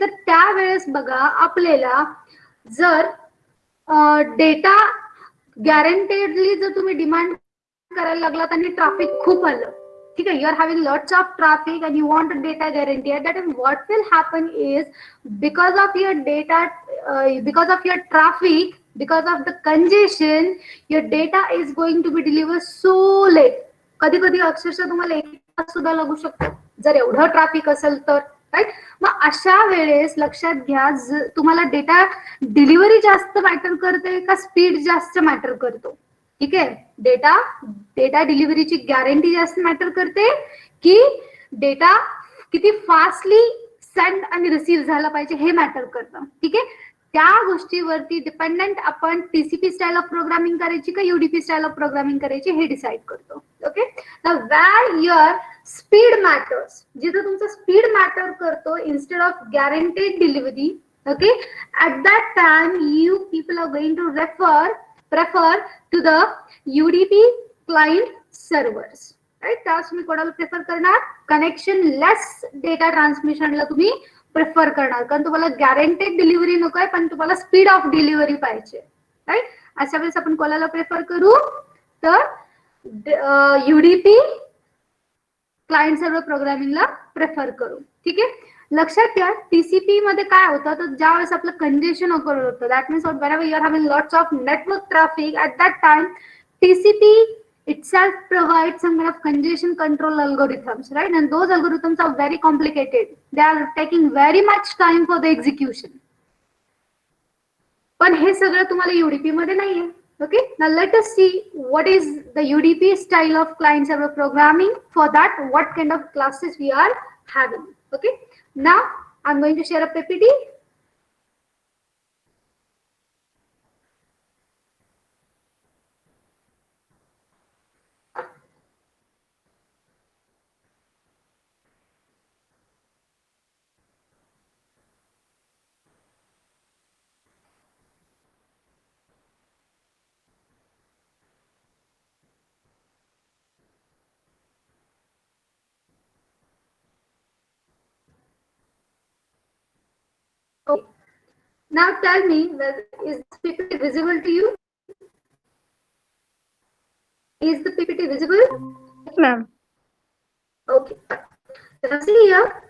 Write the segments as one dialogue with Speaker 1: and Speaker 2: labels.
Speaker 1: तर त्यावेळेस बघा आपल्याला जर डेटा गॅरंटेडली जर तुम्ही डिमांड करायला लागलात आणि ट्रॅफिक खूप आलं, ठीक आहे, you are having lots of traffic and you want data guarantee, that is what will happen is because of your data, because of your traffic, because of the congestion, your data is going to be delivered so late. कधी कधी अक्षरशः तुम्हाला 1 तास सुद्धा लागू शकतो जर एवढं traffic असेल तर, राईट. मग अशा वेळेस लक्षात घ्या, तुम्हाला डेटा डिलिव्हरी जास्त मॅटर करते का स्पीड जास्त मॅटर करतो? ठीक आहे, डेटा डिलिव्हरीची गॅरंटी जास्त मॅटर करते की डेटा किती फास्टली सेंड आणि रिसीव्ह झाला पाहिजे हे मॅटर करतं. ठीक आहे, त्या गोष्टीवरती डिपेंडंट आपण टीसीपी स्टाईल ऑफ प्रोग्रामिंग करायची का यूडीपी स्टाईल ऑफ प्रोग्रामिंग करायची हे डिसाइड करतो. Okay, where your speed matters, जिथं तुमचं स्पीड मॅटर करतो instead of guaranteed delivery, okay, at that time you people are going to prefer to the UDP client servers, right. त्यास तुम्ही कोणाला prefer करणार? कनेक्शन लेस डेटा ट्रान्समिशनला तुम्ही prefer करणार, कारण तुम्हाला गॅरंटेड डिलिव्हरी नको आहे पण तुम्हाला स्पीड ऑफ डिलिव्हरी पाहिजे, राईट. अशा वेळेस आपण कोणाला प्रेफर करू? तर यूडीपी क्लायंट सर्व्हर प्रोग्रामिंगला प्रेफर करू. ठीक आहे, लक्षात घ्या टीसीपी मध्ये काय होतं, तर ज्या वेळेस आपलं कंजेशन ऑकर होतं, that means whenever you are having lots of network traffic, at that time TCP itself provides some kind of congestion control algorithms, right, and those algorithms are very complicated, they are taking very much time for the execution. पण हे सगळं तुम्हाला UDP मध्ये नाहीये. Okay, now let us see what is the UDP style of client server programming. For that, what kind of classes we are having. Okay, now I'm going to share a PPT. Okay. Now tell me, is this PPT visible to you? Is the PPT visible?
Speaker 2: Yes, ma'am.
Speaker 1: Okay. Now see here,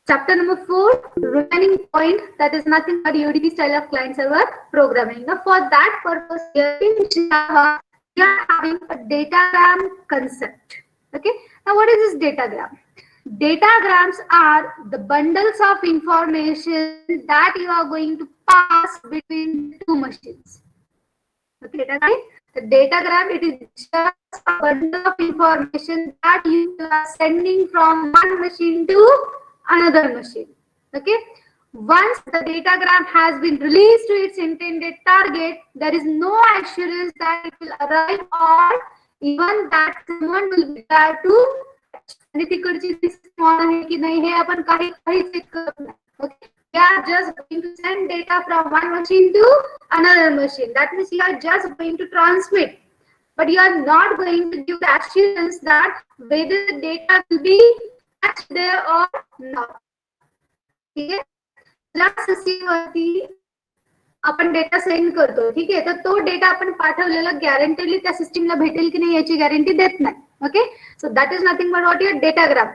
Speaker 1: chapter number 4, remaining point, that is nothing but UDP style of client server programming. Now for that purpose, here in Java, we are having a datagram concept. Okay. Now what is this datagram? Datagrams are the bundles of information that you are going to pass between two machines. Okay, the datagram, it is just a bundle of information that you are sending from one machine to another machine. Okay, once the datagram has been released to its intended target, there is no assurance that it will arrive or even that someone will be there to आणि तिकडची small आहे की नाही हे आपण काही check करत नाही. Okay, we are just going to send data from one machine to another machine. That means you are just going to transmit, but you are not going to give the assurance that whether the data will be matched there or not. ठीक आहे, last वरती आपण data send करतो. ठीक आहे, तर तो data आपण पाठवलेला गॅरंटेडली त्या सिस्टीमला भेटेल की नाही याची गॅरंटी देत नाही. Okay, so that is nothing but what your datagram.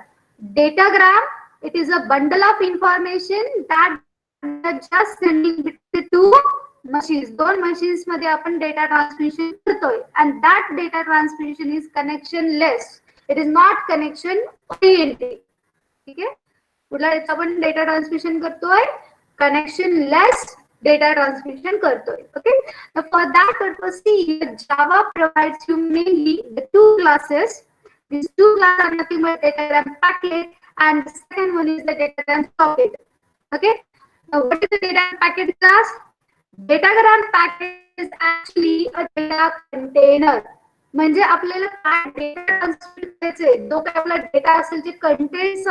Speaker 1: Datagram, it is a bundle of information that just sending between two machines. दोन machines मध्ये आपण data transmission करतोय, and that data transmission is connectionless. It is not connection oriented. ठीक आहे, कुठला आपण data transmission करतोय? Connectionless data transmission करतोय. Okay, now for that purpose, see, Java provides you mainly the two classes. These two classes are nothing but datagram packet, and the second one is the datagram socket. Okay, now what is the datagram packet class? Datagram packet is actually a data container. म्हणजे आपल्याला काय data transfer करायचे, जो काही आपला data असेल जे contents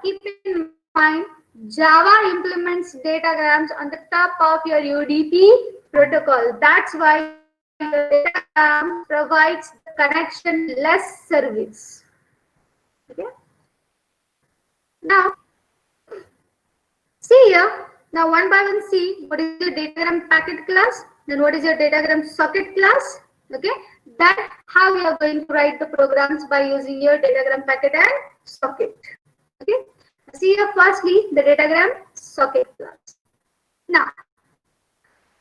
Speaker 1: keep in mind, Java implements datagrams on the top of your UDP protocol. That's why your datagram provides connection-less service. Okay. Now, see here. Now, one by one, see what is your datagram packet class, then what is your datagram socket class. Okay, that how you are going to write the programs by using your datagram packet and socket. Okay, see here firstly the datagram socket class. Now,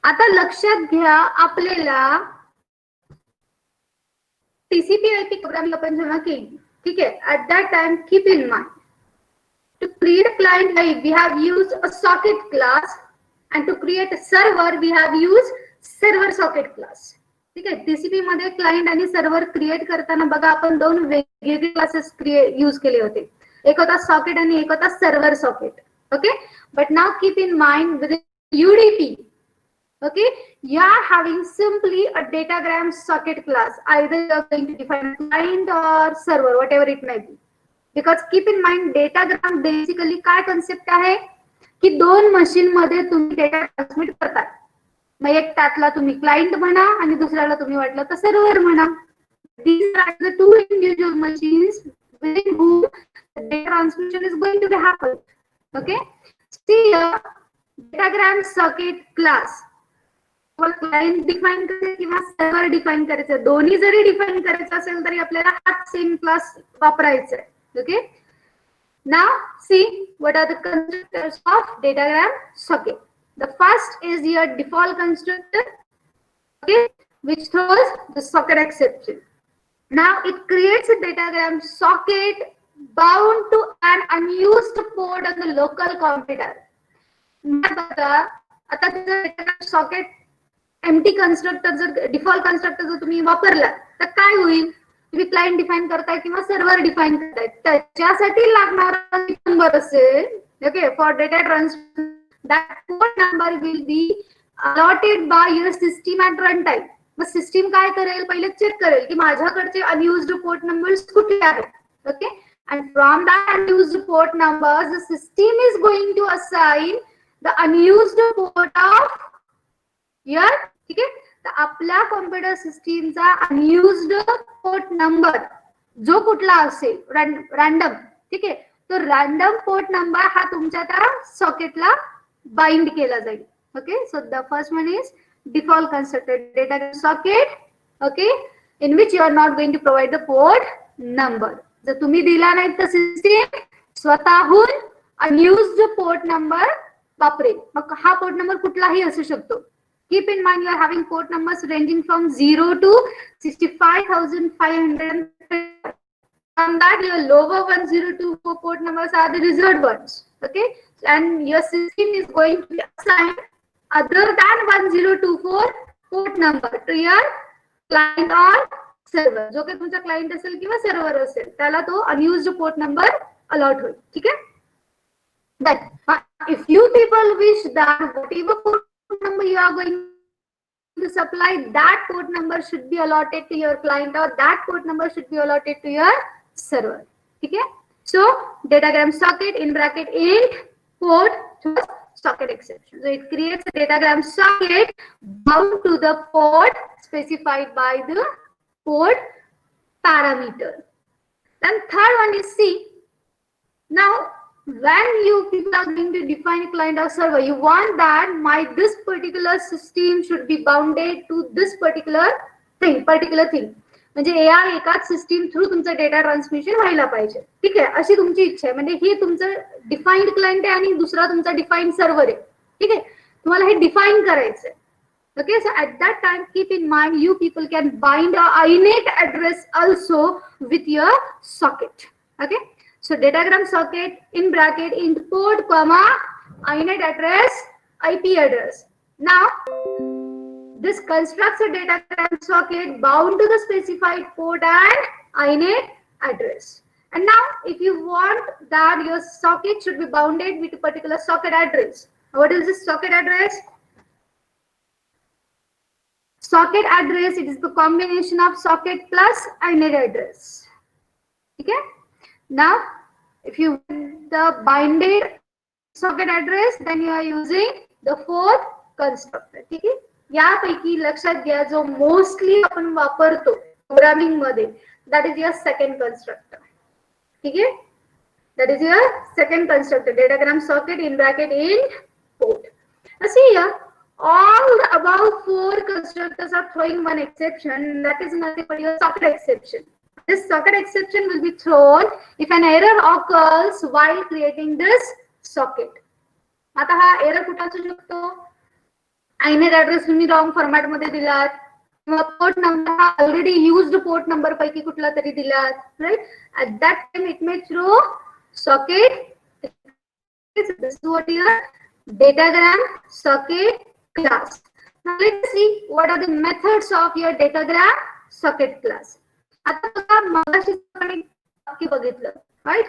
Speaker 1: आता लक्षात घ्या आपल्याला TCP/IP programming आपण जेव्हा केली, ठीक आहे, at that time keep in mind to create a client we have used a socket class and to create a server we have used server socket class. ठीक आहे, TCP मध्ये क्लायंट आणि server create करताना बघा आपण दोन वेगवेगळे classes use केले होते, एक होता सॉकेट आणि एक होता server socket. Okay, but now keep in mind with UDP, okay, you are having simply a datagram socket class. Either you are going to define a client or server, whatever it may be. Because keep in mind, datagram basically काय concept आहे की दोन machine मध्ये तुम्ही data transmit करता. मग एक त्यातला तुम्ही क्लायंट म्हणा आणि दुसऱ्याला तुम्ही वाटलं तर सर्व्हर म्हणा. These are the two individual machines within whom the data transmission is going to happen. Okay, see here, datagram socket class. Client define करायचं किंवा सर्व्हर डिफाइन करायचं, दोन्ही जरी डिफाइन करायचं असेल तरी आपल्याला हा सेम क्लास वापरायचा आहे. Okay, now see what are the constructors of datagram socket. The first is your default constructor, okay, which throws the socket exception. Now it creates a datagram socket bound to an unused port on the local computer. आता datagram socket empty constructor जर default constructor जर तुम्ही वापरला तर काय होईल, तुम्ही client define करताय किंवा सर्व्हर डिफाइन करताय त्याच्यासाठी लागणारा नंबर असेल. Okay, for data transfer that port number will be allotted by your system at run time. Mug system काय करेल, पहिले चेक करेल की माझ्याकडचे अनयुज्ड पोर्ट नंबर्स कुठले आहेत. Okay, and from that unused port numbers the system is going to assign the unused port of your. ठीक आहे, तर आपल्या कॉम्प्युटर सिस्टीमचा अनयुज्ड पोर्ट नंबर जो कुठला असेल रॅन्डम, ठीक आहे, तो रॅन्डम पोर्ट नंबर हा तुमच्या त्या सॉकेटला बाइंड केला जाईल. Okay, so the first one is default constructor data socket, okay, in which you are not going to provide the port number. जर तुम्ही दिला नाही तर सिस्टीम स्वतःहून अनयुज्ड पोर्ट नंबर वापरेल. मग हा पोर्ट नंबर कुठलाही असू शकतो. Keep in mind, you are having port numbers ranging from 0 to 65,500. From that, your lower 1024 port numbers are the reserved ones. Okay, and your system is going to be assigned other than 1024 port number to your client or server. जो कि तुमचा client असेल किंवा server असेल त्याला तो unused port number allot होईल. ठीक आहे. That if you people wish that whatever port number you are going to supply, that port number should be allotted to your client or that port number should be allotted to your server. Okay, so datagram socket in bracket int port socket exception. So it creates a datagram socket bound to the port specified by the port parameter. Then third one is C. Now when you people are going to define a client or server, you want that this particular system should be bounded to this particular thing. म्हणजे या एकाच system through तुमचं data transmission व्हायला पाहिजे. ठीक आहे, अशी तुमची इच्छा आहे. म्हणजे हे तुमचं डिफाईन्ड क्लायंट आहे आणि दुसरा तुमचा डिफाईन्ड सर्व्हर आहे. ठीक आहे, तुम्हाला हे डिफाईन करायचं आहे. Okay, so at that time keep in mind you people can bind a INET address also with your socket. Okay, so datagram socket in bracket int port comma INET address IP address. Now this constructs a datagram socket bound to the specified port and INET address. And now if you want that your socket should be bounded with a particular socket address, what is this socket address? Socket address, it is the combination of socket plus INET address. Okay, now If you the binded socket address, then you are using the fourth constructor. ठीक आहे, यापैकी लक्षात घ्या जो mostly आपण वापरतो programming मध्ये, that is your second constructor. ठीक आहे, that is your second constructor, datagram socket in bracket in port. Now see here, all the above four constructors are throwing one exception, that is nothing but your socket exception. This socket exception will be thrown if an error occurs while creating this socket. आता हा error कुठे असू शकतो, inet address तुम्ही wrong format मध्ये दिलात, किंवा port number हा ऑलरेडी युज्ड पोर्ट नंबर पैकी कुठला तरी दिलात, right? At that time it may throw socket. This is what your datagram socket class. Now let's see what are the methods of your datagram socket class. आता बघा मगाशी आपण एक वाक्य बघितलं, राइट?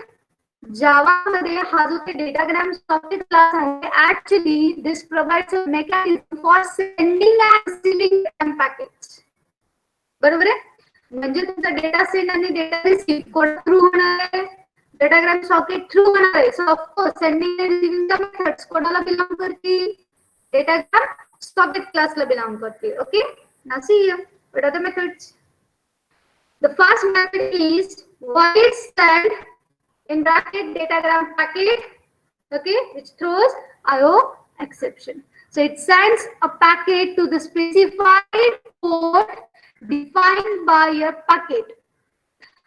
Speaker 1: जावा मध्ये हा जो डेटाग्राम सॉकेट क्लास आहे, actually this provides a mechanism for sending and receiving packets. बरोबर आहे, म्हणजे तुमचा डेटा सेंड आणि डेटा रिसीव्ह कोण थ्रू होणार आहे, डेटाग्राम सॉकेट थ्रू होणार आहे. सो ऑफकोर्स सेंडिंग अँड रिसीव्हिंगच्या मेथड्स कोणाला बिलॉंग करतील, डेटाग्राम सॉकेट क्लासला बिलॉंग करतील. Okay, now see what are the methods. The first method is void send in bracket datagram packet, okay, which throws IO exception. So it sends a packet to the specified port defined by your packet.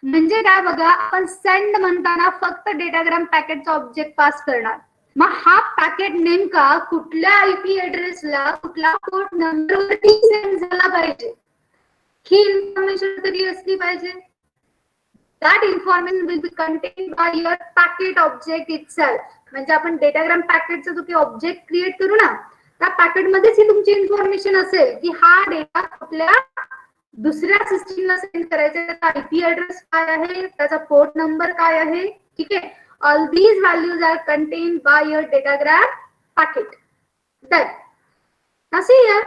Speaker 1: म्हणजे काय बघा, आपण send म्हणताना फक्त datagram पॅकेटचा object पास करणार. मग हा packet नेमका कुठल्या आयपी ऍड्रेसला कुठल्या पोर्ट नंबरवरती सेंड झाला पाहिजे ही इन्फॉर्मेशन तरी असली पाहिजे. That information will be contained by your packet object itself. म्हणजे आपण डेटाग्राम पॅकेटचा जो काही ऑब्जेक्ट क्रिएट करू ना, त्या पॅकेट मध्येच ही तुमची इन्फॉर्मेशन असेल की हा डेटा आपल्या दुसऱ्या सिस्टीमला सेंड करायचा, त्याचा आयपी ऍड्रेस काय आहे, त्याचा पोर्ट नंबर काय आहे. ठीक आहे, all these values are contained by your datagram packet. Then now see here,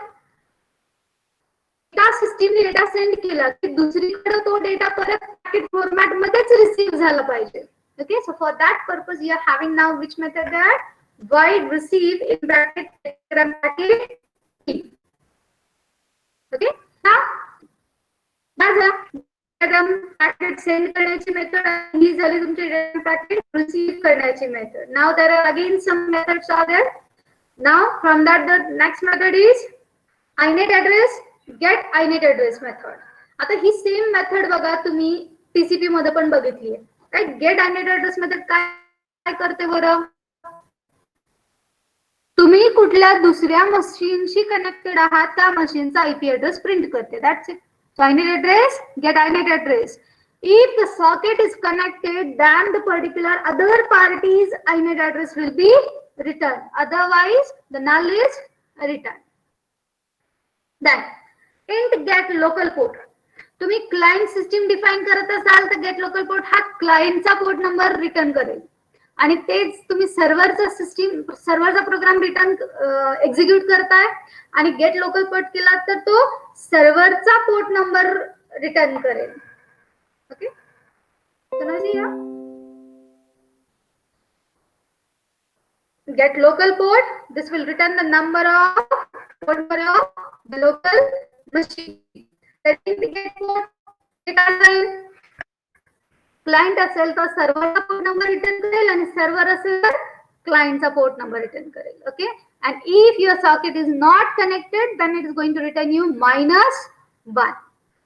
Speaker 1: त्या सिस्टीमने डेटा सेंड केला की दुसरीकडे तो डेटा परत पॅकेट फॉर्मॅट मध्येच रिसीव्ह झाला पाहिजे. Okay, so for that purpose you are having now which method that void receive in bracket datagram packet. Okay, now datagram packet send करण्याची मेथड ही झाली तुमची datagram packet रिसीव्ह करण्याची method. now there are again some methods are there. now from that the next method is inet address get inet address method. आता ही same method बघा तुम्ही TCP मध्ये पण बघितली आहे, right? Get inet address method काय करते बरं, तुम्ही कुठल्या दुसऱ्या मशीनशी कनेक्टेड आहात त्या मशीनचा आयपी ऍड्रेस प्रिंट करते. That's it. So inet address get inet address. If the socket is connected, then the particular other party's inet address will be returned. Otherwise, the null is returned. Then int get local port. तुम्ही client system define करत असाल तर get local port हा क्लायंटचा port number return करेल, आणि तेच तुम्ही सर्व्हरचा system सर्व्हरचा programme return execute करताय आणि गेट लोकल पोर्ट केला तर तो सर्व्हरचा पोर्ट नंबर रिटर्न करेल. ओके, समझिए. Get local port, this will return the number of port number of the local machine. That is the get port. Client असेल तर सर्व्हरचा port number return करेल आणि server असेल तर क्लायंटचा पोर्ट नंबर रिटर्न करेल. Okay, and if your socket is not connected, then it is going to return you -1.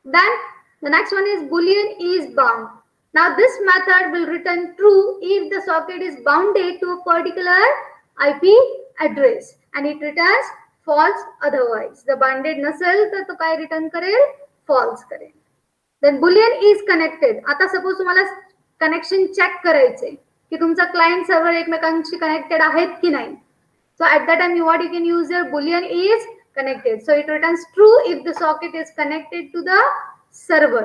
Speaker 1: Then the next one is boolean is bound. Now this method will return true if the socket is bounded to a particular IP address and it returns false otherwise. The bounded नसेल तर तो काय return करेल, false करेल. Then boolean is connected. आता suppose तुम्हाला connection check करायचे की तुमचा क्लायंट सर्व्हर एकमेकांशी कनेक्टेड आहेत की नाही. So at that time what you can use your boolean is connected. So it returns true if the socket is connected to the server.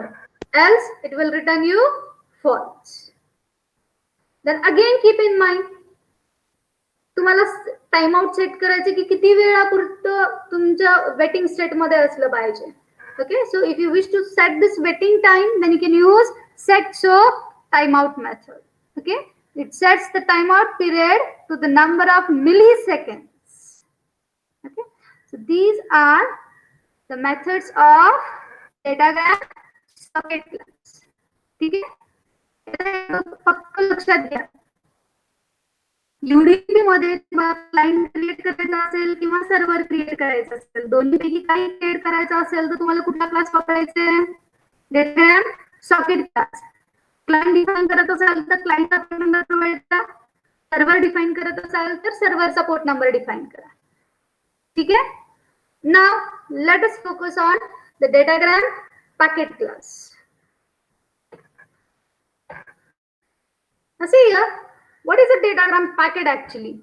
Speaker 1: Else it will return you false. Then again keep in mind, तुम्हाला time out set करायचे की किती वेळापुरतं तुमच्या waiting state मध्ये असलं पाहिजे. Okay, so if you wish to set this waiting time, then you can use set show timeout method. Okay, It sets the timeout period to the number of milliseconds. Okay, so these are the methods of datagram socket class. ठीक आहे, फक्त लक्षात घ्या. UDP मध्ये तुम्हाला client create करायचा असेल किंवा सर्व्हर क्रिएट करायचं असेल, दोन्हीपैकी काही क्रिएट करायचं असेल तर तुम्हाला कुठला क्लास वापरायचे? Datagram socket class. Client define करत असाल तर क्लायंट सपोर्ट नंबर प्रोव्हाइड करा. सर्व्हर डिफाइन करत असाल तर सर्व्हर सपोर्ट नंबर डिफाइन करा. ठीक आहे. Now let us focus on the datagram packet class. See here, what is a datagram packet actually?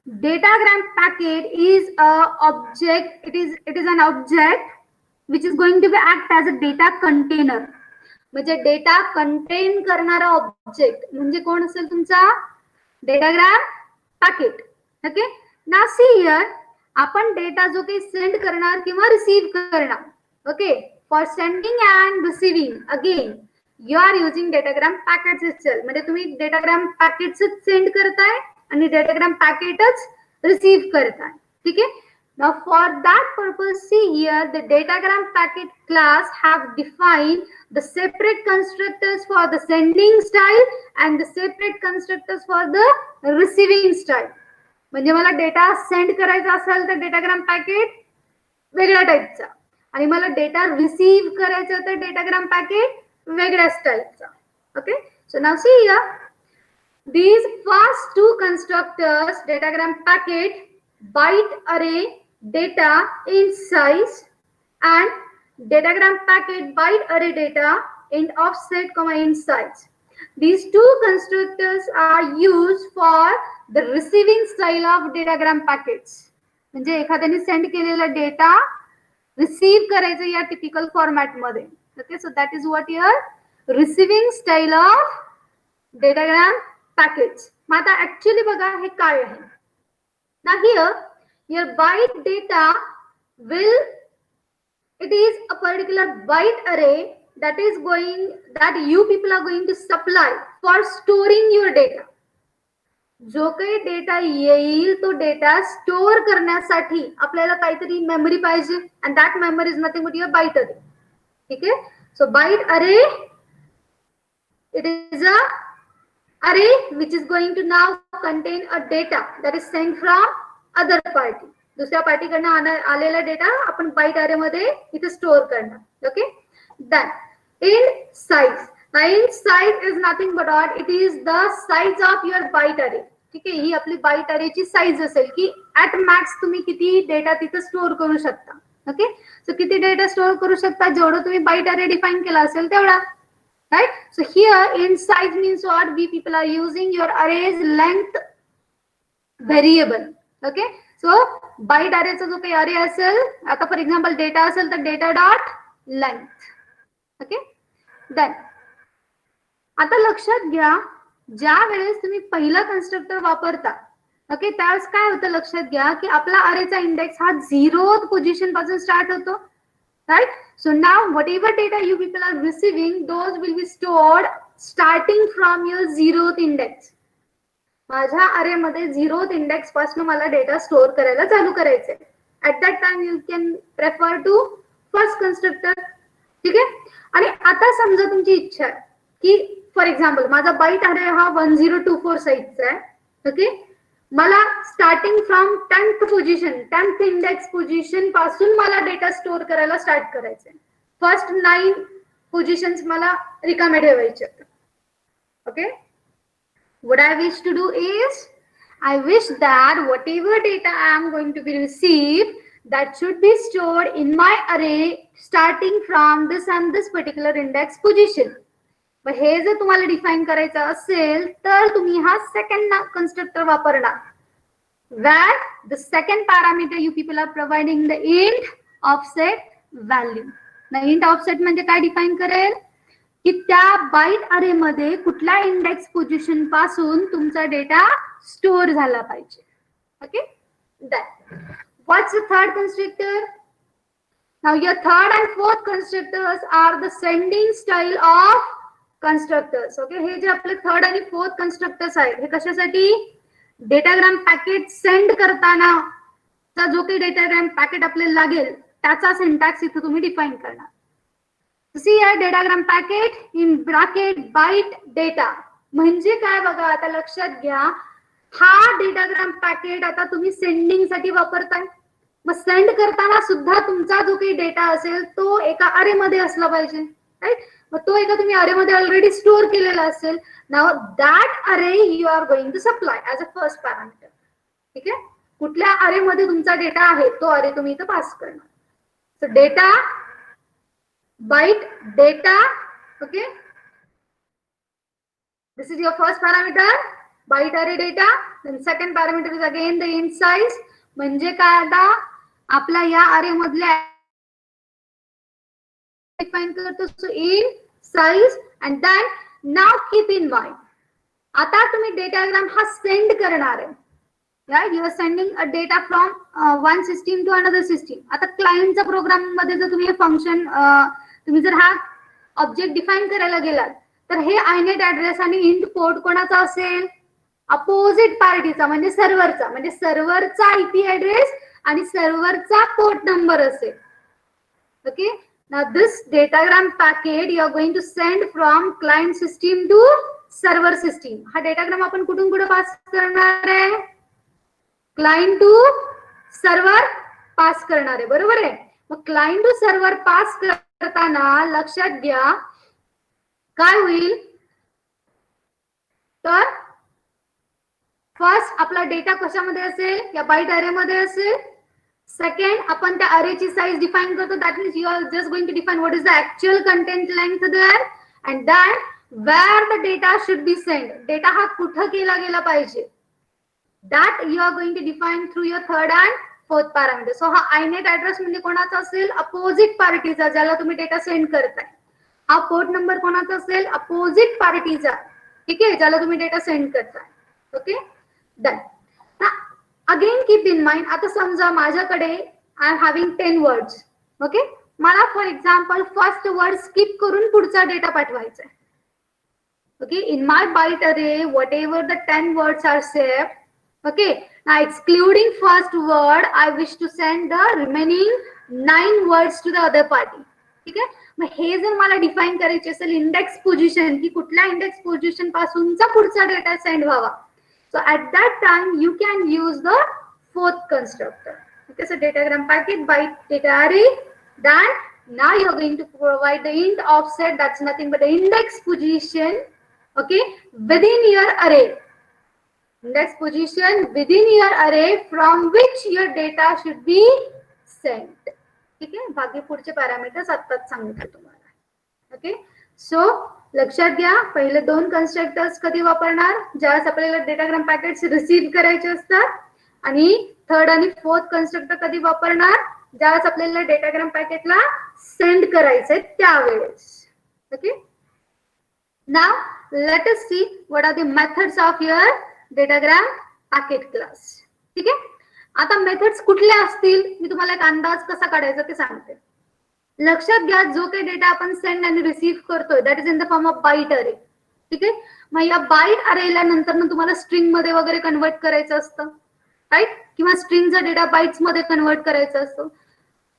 Speaker 1: Datagram packet is a object. It is an object which is going to be act as a data container. म्हणजे data contain करणारा object म्हणजे कोण असेल तुमचा? Datagram packet. Okay, now see here, आपण data जो काही send करणार किंवा रिसीव करणार. Okay, for sending and receiving again you are using datagram packets itself. म्हणजे तुम्ही डेटाग्राम पॅकेट्स सेंड करताय आणि डेटाग्राम पॅकेटच रिसीव करताय. ठीक आहे. Now for that purpose, see here, the datagram packet class have defined the separate constructors for the sending style and the separate constructors for the receiving style. म्हणजे मला data send करायचा असेल तर datagram packet वेगळ्या टाईपचा आणि मला data receive करायचा तर डेटाग्राम पॅकेट वेगळ्या स्टाईलचा. Okay, so now see here, these first two constructors, datagram packet, byte array data in size and datagram packet byte array data in offset comma in size. These two constructors are used for the receiving style of datagram packets. म्हणजे एखाद्याने send केलेला data receive करायचं या typical format मध्ये. Okay, so that is what your receiving style of datagram packets. मग आता actually बघा हे काय आहे. Now here your byte data will, it is a particular byte array that you people are going to supply for storing your data. जो काही data येईल तो data store करण्यासाठी आपल्याला काहीतरी मेमरी पाहिजे and that memory is nothing but your byte array. ठीक आहे. So byte array, it is a array which is going to now contain a data that is sent from other party. दुसऱ्या पार्टीकडनं आलेला data आपण bite अरे मध्ये इथे store करणार. Okay, then in size, now in size is nothing but what, it is the size of your byte array. ठीक आहे, ही आपली बाईट अरेची साईज असेल की ऍट मॅक्स तुम्ही किती डेटा तिथे स्टोअर करू शकता. ओके, सो किती डेटा स्टोअर करू शकता, जेवढं तुम्ही बाईट अरे डिफाइन केला असेल तेवढा. Right, so here in size means what, we people are using your array's length variable. Okay, so byte array चा जो काही अरे असेल, आता फॉर एक्झाम्पल डेटा असेल तर data dot length. Okay, then आता लक्षात घ्या, ज्या वेळेस तुम्ही पहिला कन्स्ट्रक्टर वापरता, ओके, त्यावेळेस काय होतं लक्षात घ्या की आपला अरेचा इंडेक्स हा 0th पोझिशन पासून स्टार्ट होतो. Right, so now whatever data you people are receiving, those will be stored starting from your 0th index. माझ्या अरे मध्ये 0th इंडेक्स पासून मला डेटा स्टोअर करायला चालू करायचे. At that time you can prefer to first constructor. ठीक आहे. आणि आता समजा तुमची इच्छा आहे की फॉर एक्झाम्पल माझा बाईट अरे हा 1024 साईजचा आहे. ओके, मला starting from 10th position, 10th index position पासून मला डेटा स्टोअर करायला स्टार्ट करायचे. फर्स्ट 9 पोझिशन्स मला रिकामे ठेवायचे. Okay, what I wish to do is, I wish that whatever data I am going to be received, that should be stored in my array starting from this and this particular index position. पण हे जर तुम्हाला define करायचं असेल तर तुम्ही हा second constructor वापरणार. where the second parameter you people are providing the int offset value. ना int offset म्हणजे काय डिफाइन करेल की त्या बाईट अरे मध्ये कुठल्या इंडेक्स पोझिशन पासून तुमचा डेटा स्टोअर झाला पाहिजे. Okay, then what's the third constructor? Now your third and fourth constructors are the sending style of constructors. Okay, हे जे आपले थर्ड आणि फोर्थ कन्स्ट्रक्टर्स आहेत हे कशासाठी, डेटाग्राम पॅकेट सेंड करताना जो काही डेटाग्राम पॅकेट आपल्याला लागेल त्याचा सिंटॅक्स इथे तुम्ही डिफाइन करणार. सी आहे datagram packet in bracket byte data. म्हणजे काय बघा, आता लक्षात घ्या, हा डेटाग्राम पॅकेट आता तुम्ही सेंडिंग साठी वापरताय. मग सेंड करताना सुद्धा तुमचा जो काही डेटा असेल तो एका अरे मध्ये असला पाहिजे, राईट. मग तो एका तुम्ही अरे मध्ये ऑलरेडी स्टोअर केलेला असेल. Now that array you are going to supply as a first parameter. ठीक आहे, कुठल्या अरे मध्ये तुमचा डेटा आहे तो अरे तुम्ही इथं पास करणार. सो data byte data. Okay, this is your first parameter, byte array data. Then second parameter is again the int size. म्हणजे काय, आता आपला या अरे मधल्या डिफाइन करतो सो int size and then now keep in mind, आता तुम्ही डेटाग्राम हा सेंड करणार आहे. right, you are sending a data from one system to another system. आता क्लायंटच्या प्रोग्राम मध्ये जर तुम्ही हे फंक्शन तुम्ही जर हा ऑब्जेक्ट डिफाइन करायला गेलात तर हे आयनेट ऍड्रेस आणि इंट पोर्ट कोणाचा असेल, अपोजिट पार्टीचा, म्हणजे सर्व्हरचा. म्हणजे सर्व्हरचा आयपी ऍड्रेस आणि सर्व्हरचा पोर्ट नंबर असेल. Okay, now this datagram packet you are going to send from client system to server system. हा डेटाग्राम आपण कुठून कुठे पास करणार आहे, क्लायंट टू सर्व्हर पास करणार आहे, बरोबर आहे. मग क्लायंट टू सर्व्हर पास करताना लक्षात घ्या काय होईल, तर फर्स्ट आपला डेटा कशामध्ये असेल, या बाईट अरे मध्ये असेल. सेकंड आपण त्या अरेची साइज डिफाइन करतो, that means you are just going to define what is the actual content length there and then where the data should be send. Data हा कुठं केला गेला पाहिजे, that you are going to define through your third and fourth parameter. So हा inet address म्हणजे कोणाचा असेल, opposite पार्टीचा, ज्याला तुम्ही डेटा सेंड करताय. हा पोर्ट नंबर कोणाचा असेल, अपोजिट पार्टीचा. ठीक आहे, ज्याला तुम्ही डेटा सेंड करताय. Okay, done. Again keep in mind, आता समजा माझ्याकडे I am having 10 words. Okay, मला for example first word skip करून पुढचा डेटा पाठवायचा आहे. Okay, in my byte array whatever the 10 words are saved. Okay, now excluding first word, I wish to send the remaining 9 words to the other party. ठीक आहे, मग हे जर मला define करायचे असेल इंडेक्स पोझिशन, की कुठल्या इंडेक्स पोझिशन पासूनचा पुढचा data send व्हावा, so at that time you can use the fourth constructor. Okay, so datagram packet byte data array, then now you are going to provide the int offset, that's nothing but the index position, okay, within your array. Index position within your array from which your data should be sent. ठीक आहे, बाकी पुढचे parameters आत्ताच सांगितले तुम्हाला. Okay, सो लक्षात घ्या, पहिले दोन कन्स्ट्रक्टर्स कधी वापरणार, ज्यावेळेस आपल्याला डेटाग्राम पॅकेट्स रिसीव्ह करायचे असतात. आणि थर्ड आणि फोर्थ कन्स्ट्रक्टर कधी वापरणार, ज्यावेळेस आपल्याला डेटाग्राम पॅकेटला सेंड करायचंय त्यावेळेस. Okay, now let us see what are the methods of your datagram packet class. ठीक आहे, आता मेथड्स कुठल्या असतील मी तुम्हाला एक अंदाज कसा काढायचा ते सांगते. लक्षात घ्या, जो काही डेटा आपण सेंड आणि रिसीव्ह करतोय that is in the form of byte array. ठीक आहे, मग या बाईट अरेला नंतर तुम्हाला स्ट्रिंग मध्ये वगैरे कन्वर्ट करायचं असतं, राईट, किंवा स्ट्रिंगचा डेटा बाईट्स मध्ये कन्वर्ट करायचा असतो.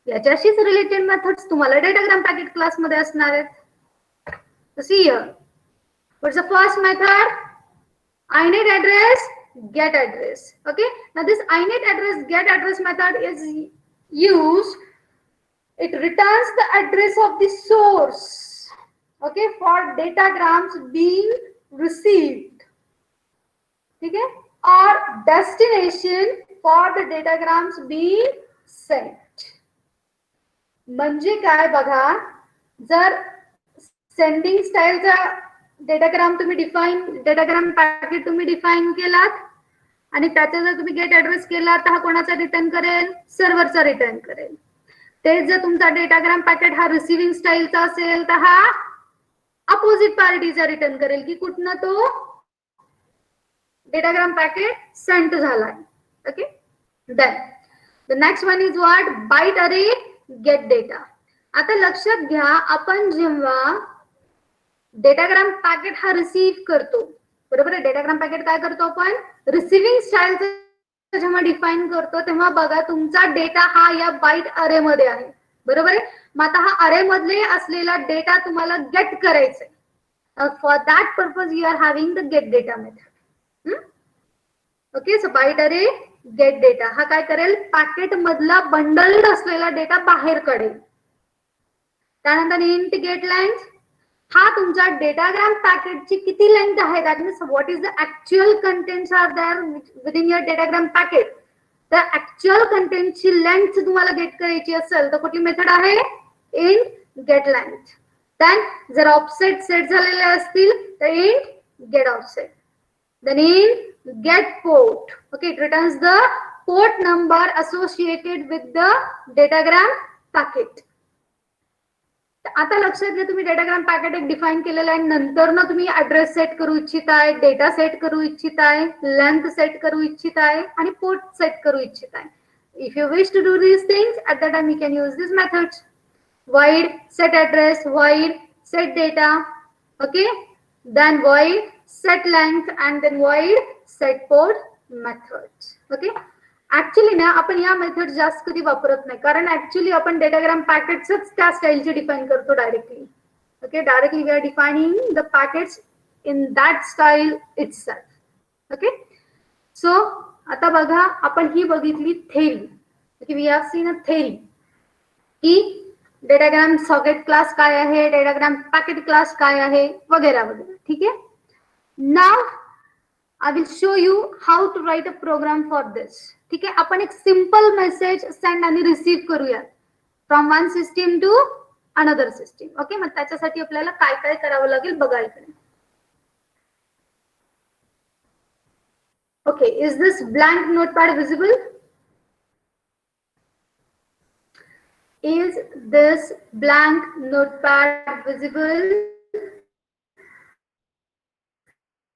Speaker 1: याच्याशीच रिलेटेड मेथड्स तुम्हाला डेटाग्राम पॅकेट क्लास मध्ये असणार आहेत. See here, what's the first method, inet address get address. Okay, now this inet address get address method is used, it returns the address of the source, okay, for datagrams being received. Okay, or destination for the datagrams being sent. म्हणजे काय बघा, जर sending स्टाईलचा datagram तुम्ही datagram packet तुम्ही define केलात आणि त्याचा जर तुम्ही गेट ऍड्रेस केला तर हा कोणाचा रिटर्न करेल, सर्व्हरचा रिटर्न करेल. तेच जर तुमचा डेटाग्राम पॅकेट हा रिसिव्हिंग स्टाईलचा असेल तर हा अपोजिट पार्टीचा रिटर्न करेल, की कुठनं तो डेटाग्राम पॅकेट सेंड झालाय. Okay, then the next one is what, byte array get data. आता लक्षात घ्या, आपण जेव्हा डेटाग्राम पॅकेट हा रिसीव्ह करतो, बरोबर आहे. डेटाग्राम पॅकेट काय करतो आपण, रिसिव्हिंग स्टाईलचं जेव्हा डिफाईन करतो तेव्हा बघा तुमचा डेटा हा या बाईट अरे मध्ये आहे, बरोबर आहे. मग आता हा अरे मधले असलेला डेटा तुम्हाला गेट करायचा आहे. For that purpose you are having the get data method. Okay, so byte array get data हा काय करेल, पॅकेट मधला बंडल्ड असलेला डेटा बाहेर काढेल. त्यानंतर इंट गेट लेंथ हा तुमच्या डेटाग्राम पॅकेटची किती लेंथ आहे, that means what is the actual contents are there within your datagram packet. तर ऍक्च्युअल कंटेंटची लेंथ तुम्हाला गेट करायची असेल तर कुठली मेथड आहे, इंट गेट लेंथ. देन जर ऑफसेट सेट झालेले असतील तर int get offset. Then in get port, okay, it returns the port number associated with the datagram packet. आता लक्षात घ्या, तुम्ही डेटाग्राम पॅकेट एक डिफाईन केलेला आहे, नंतर ना तुम्ही ऍड्रेस सेट करू इच्छिताय, डेटा सेट करू इच्छिताय, लेंथ सेट करू इच्छिताय आणि पोर्ट सेट करू इच्छिताय. If you wish to do these things, at that time you can use these methods. Void set address, void set data, okay, then void set length and then void set port methods. Okay, actually ना आपण या method जास्त कधी वापरत नाही, कारण actually आपण datagram पॅकेट्सच त्या स्टाईलचे डिफाईन करतो directly. Okay, directly we are defining the packets in that style itself. Okay, so आता बघा आपण ही बघितली theory. Okay, we have seen a theory की डेटाग्राम सॉकेट क्लास काय आहे, डेटाग्राम पॅकेट क्लास काय आहे, वगैरे वगैरे. ठीक आहे, नाव I will show you how to write a program for this. ठीक आहे, आपण एक सिंपल मेसेज सेंड आणि रिसीव्ह करूयात from one system to another system. Okay, मग त्याच्यासाठी आपल्याला काय काय करावं लागेल बघा इकडे. Okay, is this blank notepad visible? Is this blank notepad visible?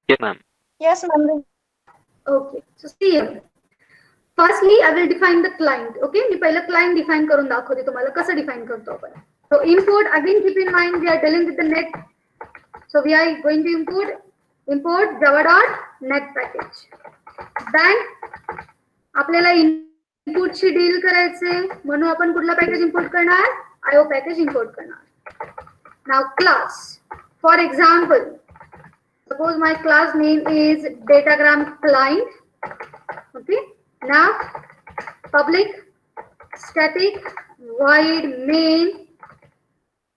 Speaker 2: Yes, ma'am.
Speaker 3: Yes, ma'am.
Speaker 1: Okay, so see here. Firstly, I will define the client. Okay, मी पहिलं client define करून दाखवते तुम्हाला कसं define करतो आपण. So import, again keep in mind we are dealing with the net. So we are going to import java.net package. Then आपल्याला input ची deal करायचे, म्हणून आपण कुठला पॅकेज इम्पोर्ट करणार, IO पॅकेज इम्पोर्ट करणार. Now class, for example, suppose my class name is datagram client. Okay, now public static void main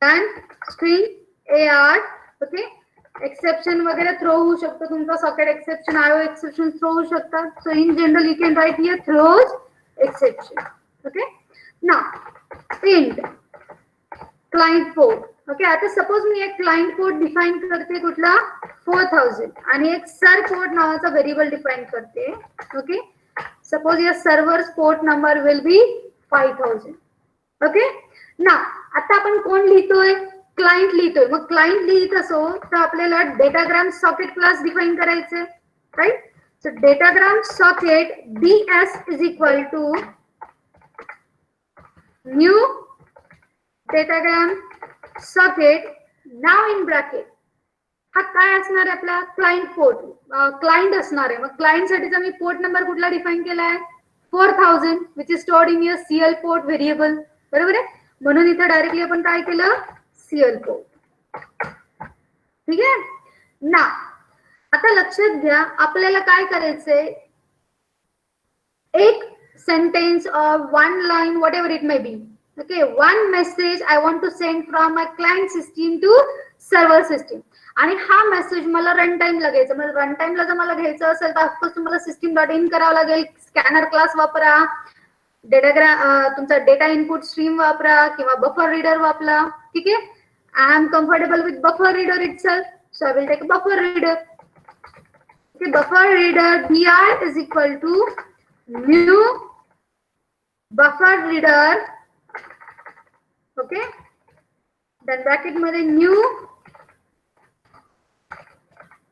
Speaker 1: and string AR. Okay, exception वगैरह throw होऊ शकतो तुमचा, socket exception, IO exception throw होऊ शकतात. So in general you can write here throws exception. Okay, now int client port. Okay, आता suppose मी एक client port define करते कुठला 4000 आणि एक सर पोर्ट नावाचा व्हेरिएबल डिफाईन करते. ओके, सपोज या server port number will be 5000. Okay, ना आता आपण कोण लिहितोय, क्लायंट लिहितोय. मग क्लायंट लिहित असो तर आपल्याला डेटाग्राम सॉकेट क्लास डिफाईन करायचे, right. So datagram socket DS is equal to new datagram socket, नाव इन ब्रॅकेट. हा काय असणार आहे आपला क्लायंट पोर्ट, क्लायंट असणार आहे. मग क्लायंट साठीचा मी पोर्ट नंबर कुठला डिफाईन केलाय 4000 which is stored in your CL port variable, बरोबर आहे. म्हणून इथे डायरेक्टली आपण काय केलं, CL पोर्ट. ठीक आहे ना. आता लक्षात घ्या आपल्याला काय करायचंय, एक सेंटेन्स और one line what ever it may be. Okay, one message I want to send from my client system to server system. आणि हा मेसेज मला रन टाइमला घ्यायचा. म्हणजे रन टाइमला जर मला घ्यायचं असेल तर ऑफकोर्स तुम्हाला system.in करावं लागेल, स्कॅनर क्लास वापरा, डेटाग्राम तुमचा डेटा इनपुट स्ट्रीम वापरा किंवा बफर रीडर वापरा. ठीक आहे, I am comfortable with buffer reader itself, so I will take buffer reader. Okay, buffer reader BR is equal to new buffer reader. Okay, then bracket मध्ये new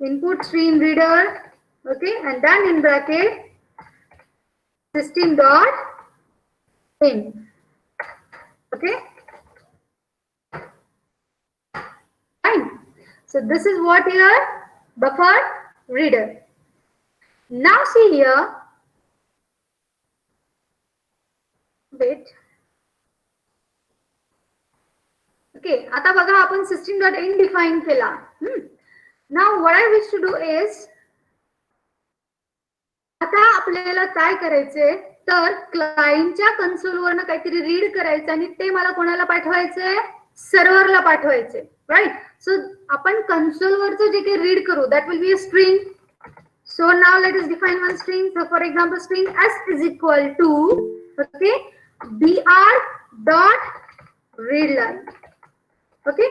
Speaker 1: input stream reader. Okay, and then in bracket system dot in. Okay, fine. So this is what your buffer reader. Now see here, wait. Okay, आता बघा आपण system.in define केला. Now what I wish to do is, आता आपल्याला काय करायचंय तर क्लायंटच्या कन्सोलवरनं काहीतरी रीड करायचं आणि ते मला कोणाला पाठवायचंय, सर्व्हरला पाठवायचंय, राईट. सो आपण कन्सोलवरचं जे काही रीड करू that will be a string. So now let us define one string. So for example, string s is equal to, okay, br dot readline. Okay.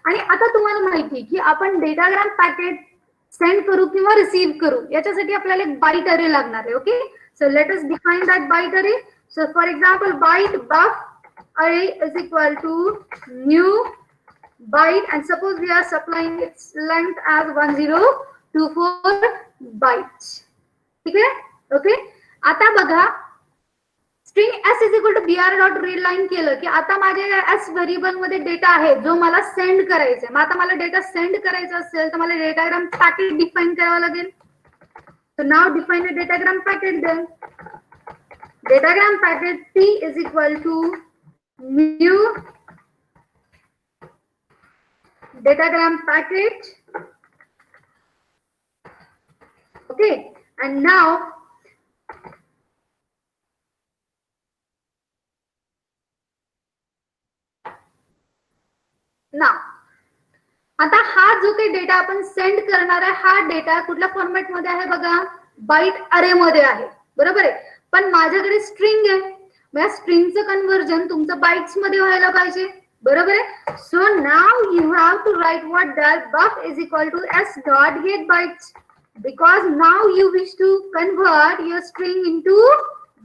Speaker 1: आणि आता तुम्हाला माहिती की आपण डेटाग्राम पॅकेट सेंड करू किंवा रिसीव्ह करू याच्यासाठी आपल्याला एक बाईट अरे लागणार आहे. Okay. So let us define that byte array. So for example byte buf array is equal to new byte and suppose we are supplying its length as 1024 bytes. ठीक है. Okay. आता बघा string s is equal to br dot read line केलं की आता माझ्या s variable मध्ये data आहे जो मला सेंड करायचा आहे. मग आता मला डेटा सेंड करायचा असेल तर मला डेटाग्राम पॅकेट डिफाइन करावं लागेल. So now define a datagram packet then. Datagram packet p is equal to new datagram packet. Okay, and now आता हा जो काही डेटा आपण सेंड करणार आहे हा डेटा कुठल्या फॉर्मॅट मध्ये आहे बघा, बाईट अरे मध्ये आहे, बरोबर आहे. पण माझ्याकडे स्ट्रिंग आहे, मग स्ट्रिंगचं कन्व्हर्जन तुमचं बाईट्स मध्ये व्हायला पाहिजे, बरोबर आहे. So now you have to write what that buf is equal to s dot get bytes, because now you wish to convert your string into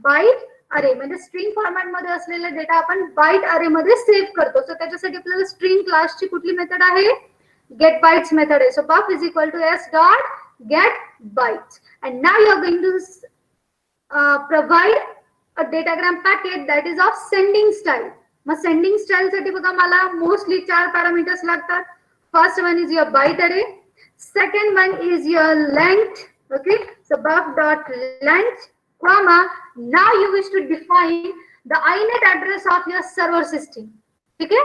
Speaker 1: byte array, म्हणजे स्ट्रिंग फॉर्मॅट मध्ये असलेला data आपण bite अरे मध्ये save करतो. सो त्याच्यासाठी आपल्याला string क्लासची कुठली मेथड आहे, get bytes method. So buff is equal to s dot get bytes, and now you are going to provide a datagram packet that is of sending style. Mug sending style साठी बघा मला mostly 4 parameters लागतात. First one is your byte array, second one is your length. Okay, so buff dot length comma, now you wish to define the inet address of your server system. ठीक आहे,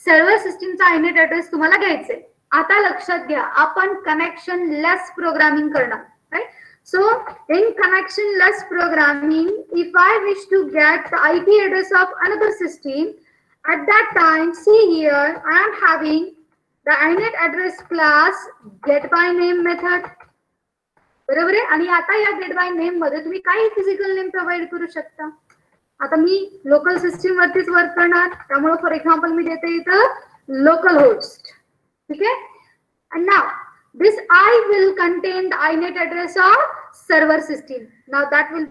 Speaker 1: server सिस्टीमचा inet address तुम्हाला घ्यायचा आहे. आता लक्षात घ्या आपण कनेक्शन लेस प्रोग्रामिंग करणार, right. So in connection less programming, if I wish to get the IP address of another system, at that time see here I am having the inet address class get by name method, बरोबर आहे. आणि आता या gate by name मध्ये तुम्ही काही physical name provide करू शकता. आता मी लोकल सिस्टीम वरतीच वर्क करणार, त्यामुळे फॉर एक्झाम्पल मी देते इथं लोकल होस्ट, ठीक आहे. And now this I will contain the inet address of server system. Now that will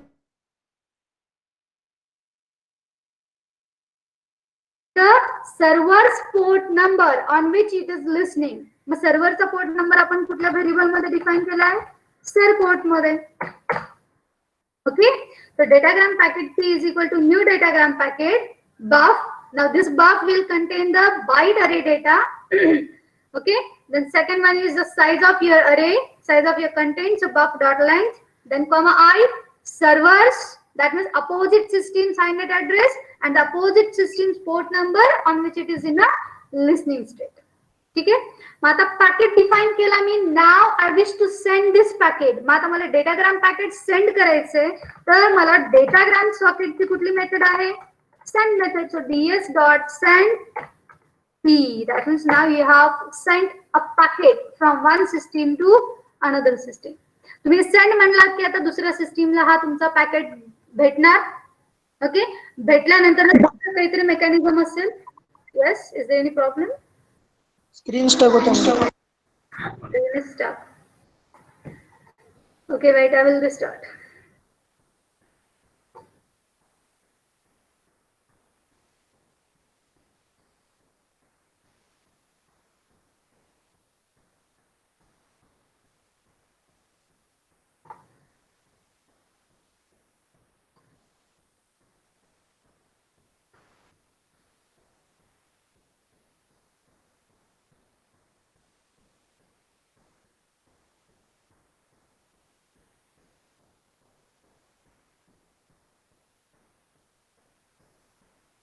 Speaker 1: the server's port number on which it is listening. मग सर्व्हरचा port number आपण कुठल्या व्हेरिएबल मध्ये define केला आहे, सर पोर्ट मध्ये. Okay, so datagram packet p is equal to new datagram packet buff. Now this buff will contain the byte array data. Okay, then second one is the size of your array, size of your content, so buff dot length, then comma I servers, that means opposite system's inet address and the opposite system's port number on which it is in a listening state. ठीक आहे. मग आता packet define केला मी. Now I wish to send this packet. मग आता मला datagram packet send करायचंय तर मला डेटाग्राम सॉकेटची कुठली मेथड आहे, send method. So ds dot send p, that means now you have sent a packet from one system to another system. तुम्ही send म्हणलात की आता दुसऱ्या सिस्टीमला हा तुमचा पॅकेट भेटणार. ओके, भेटल्यानंतर काहीतरी मेकॅनिझम असेल. Yes, is there any problem?
Speaker 3: Screen stuck होतं.
Speaker 1: Screen is stuck. Okay, wait, I will restart.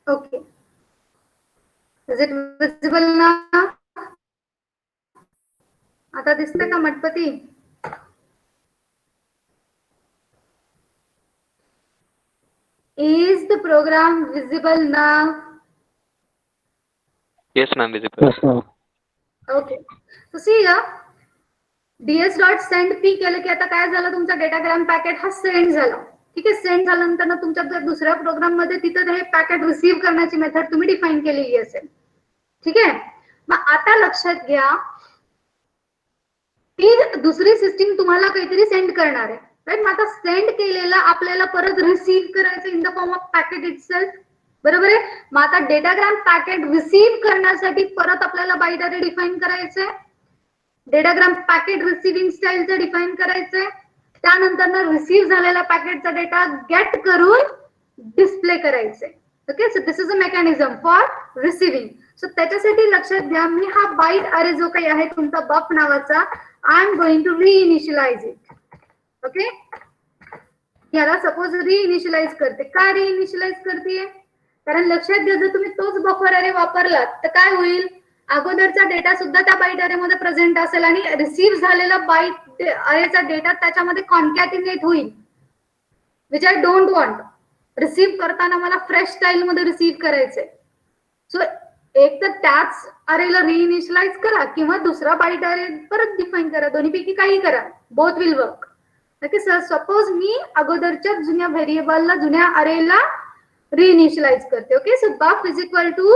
Speaker 1: Okay. Is it visible now? आता दिसतंय का Mathpati? Is the program visible now?
Speaker 2: Yes, ma'am, visible.
Speaker 3: Yes, ma'am.
Speaker 1: Okay. So see here, ds.send p केलं की आता काय झालं, तुमचा डेटाग्राम पॅकेट हा सेंड झाला. ठीक आहे, सेंड झाल्यानंतर तुमच्या दुसऱ्या प्रोग्राम मध्ये तिथं हे पॅकेट रिसीव्ह करण्याची मेथड तुम्ही डिफाईन केलेली असेल. ठीक आहे, मग आता लक्षात घ्या की दुसरी सिस्टीम तुम्हाला काहीतरी सेंड करणार आहे, राईट. मग आता सेंड केलेला आपल्याला परत रिसीव्ह करायचं इन the form of packet itself, बरोबर आहे. मग आता डेटाग्राम पॅकेट रिसीव्ह करण्यासाठी परत आपल्याला बाईट अरे डिफाईन करायचंय, डेटाग्राम पॅकेट रिसिव्हिंग स्टाईलचं डिफाईन करायचंय, त्यानंतर रिसीव्ह झालेला पॅकेटचा डेटा गेट करून डिस्प्ले करायचंय. Okay, so this is a mechanism for receiving. So त्याच्यासाठी लक्षात घ्या, मी हा बाईट अरे जो काही आहे तुमचा बफ नावाचा, I am going to reinitialise it. Okay, याला सपोज रिइनिशियलाइज करते. का रिइनिशियलाइज करते? कारण लक्षात घ्या, जर तुम्ही तोच बफर अरे वापरलात तर काय होईल, अगोदरचा डेटा सुद्धा त्या बाईट अरे मध्ये प्रेझेंट असेल आणि रिसीव्ह झालेला बाईट अरेचा डेटा त्याच्यामध्ये कॉन्कॅटिनेट होईल, विच आय डोंट वॉन्ट. रिसीव्ह करताना मला फ्रेश स्टाईल मध्ये रिसीव्ह करायचंय. सो एक तर त्याच अरेला रिइनिशियलाइज करा किंवा दुसरा बाईट अरे परत डिफाईन करा, दोन्हीपैकी काही करा, both will work. Okay sir, suppose मी अगोदरच्या जुन्या व्हेरिएबलला, जुन्या अरेला रिइनिशियलाइज करते. Okay, so buff is equal to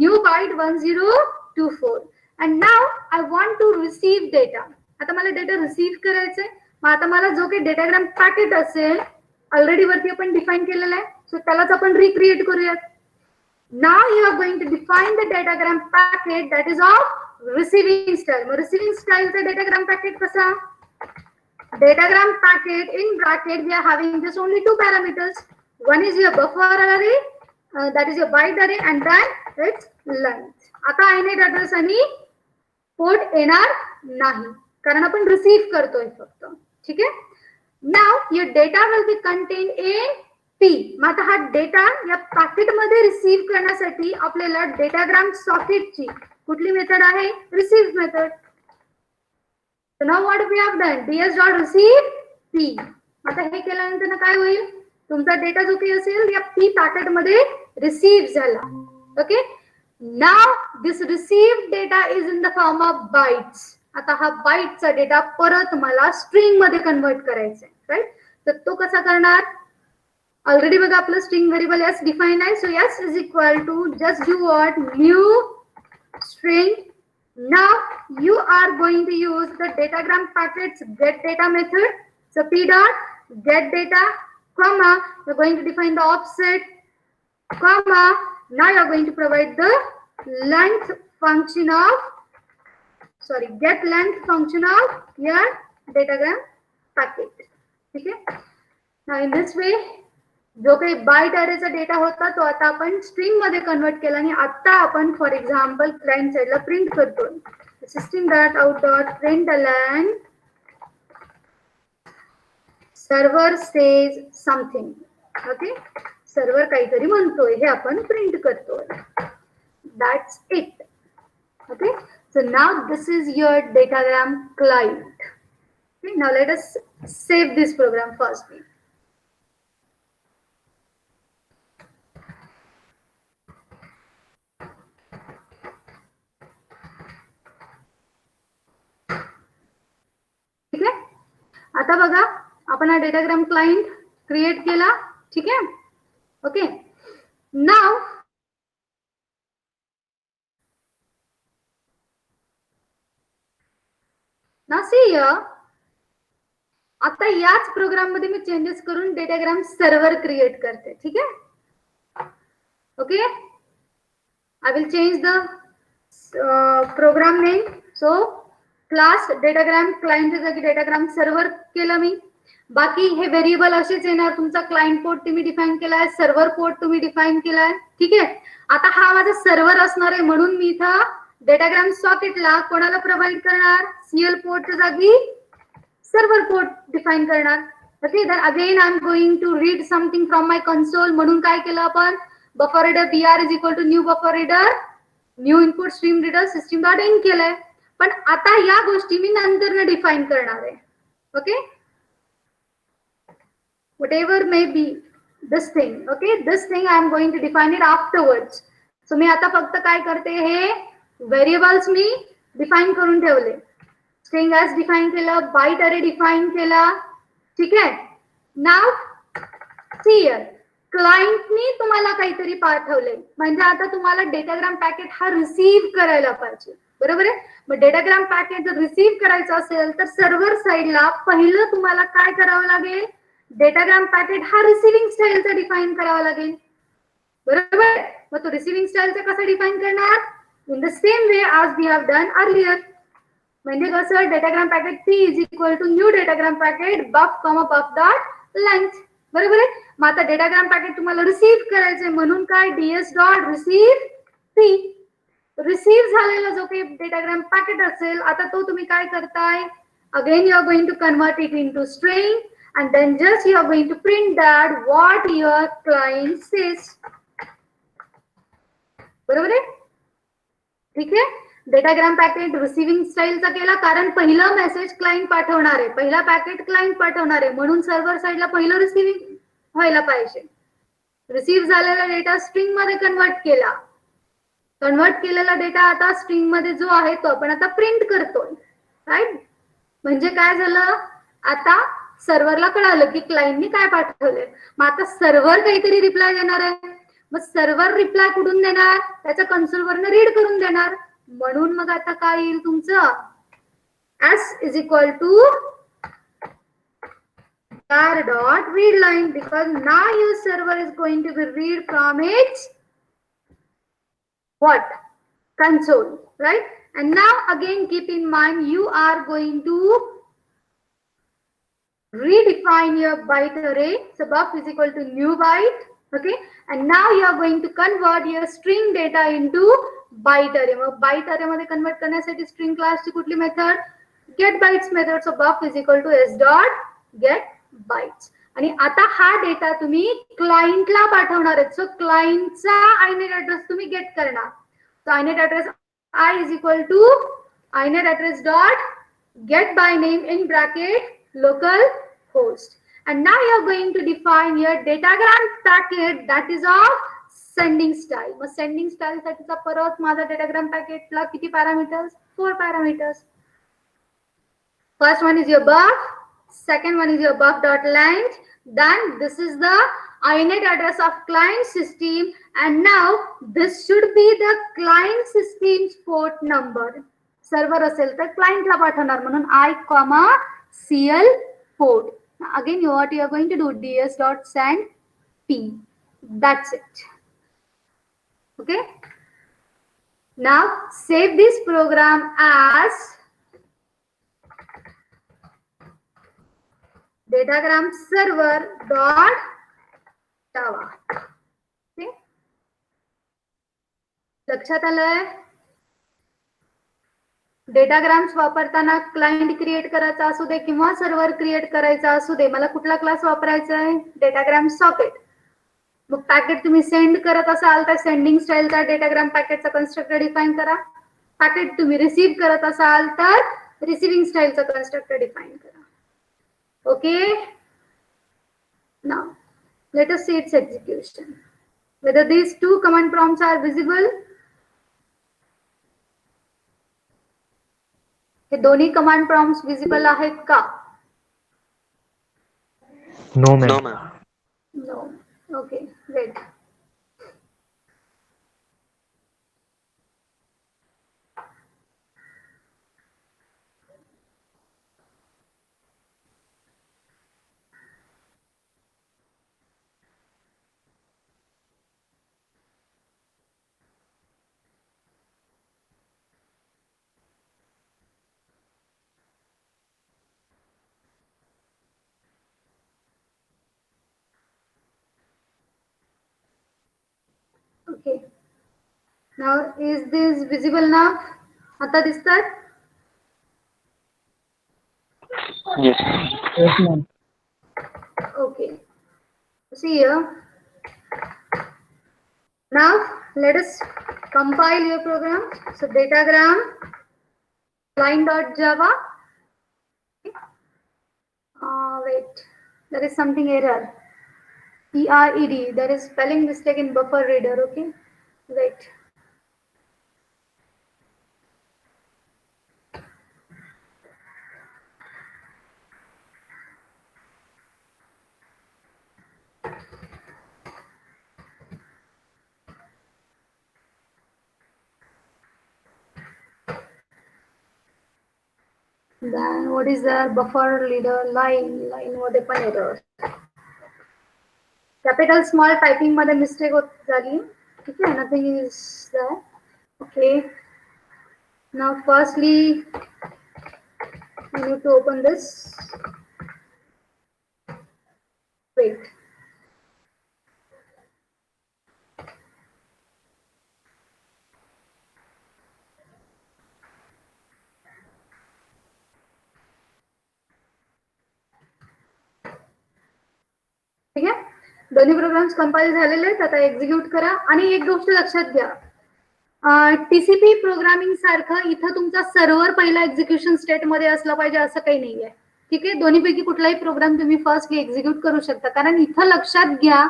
Speaker 1: new byte 1024 and now I want to receive data. आता मला डेटा रिसीव्ह करायचंय. मग आता मला जो काही डेटाग्राम पॅकेट असेल ऑलरेडी वरती आपण डिफाईन केलेला आहे, सो त्यालाच आपण रिक्रिएट करूयात. Now you are going to define the datagram packet that is of receiving style. Mug receiving style चा datagram packet कसा? Datagram packet in bracket we are having just only two parameters. One is your buffer array, that is your byte array, and then its length. आता inet address आणि port येणार नाही कारण आपण receive करतोय फक्त. ठीक आहे, now your data will be contained in P. मग आता हा डेटा या पॅकेट मध्ये रिसीव्ह करण्यासाठी आपल्याला डेटाग्राम सॉकेटची कुठली मेथड आहे, receive method. So now what we have done, ds.receive p. आता हे केल्यानंतर काय होईल, तुमचा डेटा जो काही असेल या p पॅकेट मध्ये रिसीव्ह झाला. Okay, now this received data is in the form of bytes. आता हा बाइटचा डेटा परत मला स्ट्रिंग मध्ये कन्वर्ट करायचा आहे, राईट. तर तो कसा करणार, ऑलरेडी बघा आपलं स्ट्रिंग व्हेरिएबल एस डिफाईन आहे. So S is equal to just do what, new string. Now you are going to use the datagram packets get data method. So p dot get data, comma, you're going to define the offset, comma, now you're going to provide the length function of, get length function of your datagram packet. ठीक है, now in this way जो काही bite अरेचा data होता तो आता आपण string मध्ये convert केला आणि आता आपण फॉर एक्झाम्पल क्लायंट साइडला प्रिंट करतोय, system dot out dot println server says something. Okay, server काहीतरी म्हणतोय हे आपण प्रिंट करतोय. That's it. Okay, so now this is your datagram client. Okay, now let us save this program first. ठीक आहे, आता बघा आपण हा डेटाग्राम क्लायंट क्रिएट केला. ठीक आहे, ओके, नाउ सी आता याच प्रोग्राम मध्ये मी चेंजेस करून डेटाग्राम सर्व्हर क्रिएट करते. ठीक आहे, okay, I will change the program name. So class datagram client जागी डेटाग्राम सर्व्हर केलं मी. बाकी हे व्हेरिएबल असेच येणार. तुमचा क्लायंट पोर्ट तुम्ही डिफाईन केलाय, सर्व्हर पोर्ट तुम्ही डिफाईन केलाय. ठीक आहे, आता हा माझा सर्व्हर असणार आहे म्हणून मी इथं डेटाग्राम सॉकेटला कोणाला प्रोव्हाइड करणार, सीएल पोर्टच्या जागी सर्व्हर पोर्ट डिफाईन करणार. Okay, then again I am going to read something from my console. म्हणून काय केलं आपण, buffer reader BR is equal to new buffer reader, new input stream reader system dot in केलंय. पण आता या गोष्टी मी नंतर डिफाईन करणार आहे. Okay, whatever may be this thing, okay, this thing I am going to define it afterwards. So मी आता फक्त काय करते, हे व्हेरिएबल्स मी डिफाइन करून ठेवले. स्ट्रिंग एस डिफाइन केलं, बाइट अरे डिफाइन केला. ठीक आहे. नाव सी हियर, क्लायंटनी तुम्हाला काहीतरी पाठवले, म्हणजे आता तुम्हाला डेटाग्राम पॅकेट हा रिसीव्ह करायला पाहिजे. बरोबर आहे. मग डेटाग्राम पॅकेट जर रिसीव्ह करायचं असेल तर सर्व्हर साइडला पहिलं तुम्हाला काय करावं लागेल, डेटाग्राम पॅकेट हा रिसिव्हिंग स्टाईलचा डिफाइन करावा लागेल. बरोबर. मग तो रिसिव्हिंग स्टाईलचा कसा डिफाइन करणार, इन द सेम वे आज वी हॅव डन अर्लियर. म्हणजे कसं, datagram packet P is equal to new datagram packet buf comma buf dot length. बरोबर आहे. मग आता डेटाग्राम पॅकेट तुम्हाला रिसीव्ह करायचंय म्हणून काय, ds dot receive P. Receive झालेला जो काही डेटाग्राम पॅकेट असेल, आता तो तुम्ही काय करताय, again you are going to convert it into string and then just you are going to print that what your client says. बरोबर आहे. ठीक आहे. डेटाग्राम पॅकेट रिसिव्हिंग स्टाईलचा केला कारण पहिला मेसेज क्लायंट पाठवणार आहे, पहिला पॅकेट क्लायंट पाठवणार आहे, म्हणून सर्व्हर साइडला पहिलं रिसिव्हिंग व्हायला पाहिजे. रिसीव्ह झालेला डेटा स्ट्रिंग मध्ये कन्वर्ट केला, कन्वर्ट केलेला डेटा आता स्ट्रिंग मध्ये जो आहे तो आपण आता प्रिंट करतोय. राईट. म्हणजे काय झालं, आता सर्व्हरला कळालं की क्लायंटनी काय पाठवलंय. मग आता सर्व्हर काहीतरी रिप्लाय देणार आहे. मग सर्व्हर रिप्लाय कुठून देणार, त्याच्या कन्सोलवरनं रीड करून देणार. म्हणून मग आता काय येईल तुमचं, s is equal to tar dot read line, because now your server is going to be read from its what, console, right? And now again keep in mind you are going to redefine your byte array. So buff is equal to new byte. Okay, and now you are going to convert your string data into byte array. Mug byte array मध्ये convert करण्यासाठी string क्लासची कुठली method, get bytes method. So buff is equal to s dot get bytes. आणि आता हा data तुम्ही क्लायंटला पाठवणार आहेत. सो क्लायंटचा आयनेट ऍड्रेस तुम्ही गेट करणार. सो आयनेट address I is equal to inet address dot get by name in bracket local host. And now you are going to define your datagram packet that is of sending style. Mug sending style साठीचा परत माझा datagram packet ला किती parameters, 4 parameters. First one is your buff, second one is your buff dot length, then this is the inet address of client system, and now this should be the client system's port number. Server असेल तर क्लायंटला पाठवणार म्हणून I, CL port. Again what you are going to do, ds dot send P. That's it. Okay. Now save this program as datagram server dot java. Okay. लक्षात आलंय. डेटाग्राम्स वापरताना client create करायचा असू दे किंवा सर्व्हर क्रिएट करायचा असू दे, मला कुठला क्लास वापरायचा आहे, डेटाग्राम सॉकेट. मग पॅकेट तुम्ही सेंड करत असाल तर सेंडिंग स्टाईलचा डेटाग्राम पॅकेटचा कन्स्ट्रक्टर डिफाइन करा. पॅकेट तुम्ही रिसीव्ह करत असाल तर रिसिव्हिंग स्टाईलचा कन्स्ट्रक्टर डिफाइन करा. Okay. Now let us see its execution. Whether these two command prompts are visible. हे दोन्ही कमांड प्रॉम्प्ट्स विजिबल आहेत का?
Speaker 2: No, ma'am.
Speaker 1: No. Okay, wait. Okay. Now is this visible now? आता दिसतात?
Speaker 2: Yes.
Speaker 3: Yes, ma'am.
Speaker 1: Okay. See here. Now let us compile your program. So datagram client.java. Wait, there is something error. ERED. There is spelling mistake in buffer reader. Okay, wait. Then what is the buffer reader line? Line मध्ये पण error. Capital small typing मध्ये mistake झाली. ठीक आहे, nothing is there. Okay. Now firstly I need to open this. Wait. ठीक आहे, दोन्ही programmes compile झालेले आहेत. आता एक्झिक्यूट करा. आणि एक गोष्ट लक्षात घ्या, टीसीपी प्रोग्रामिंग सारखं इथं तुमचा सर्व्हर पहिला एक्झिक्युशन स्टेट मध्ये असला पाहिजे असं काही नाहीये. ठीक आहे, दोन्हीपैकी कुठलाही प्रोग्राम तुम्ही फर्स्टली एक्झिक्यूट करू शकता. कारण इथं लक्षात घ्या,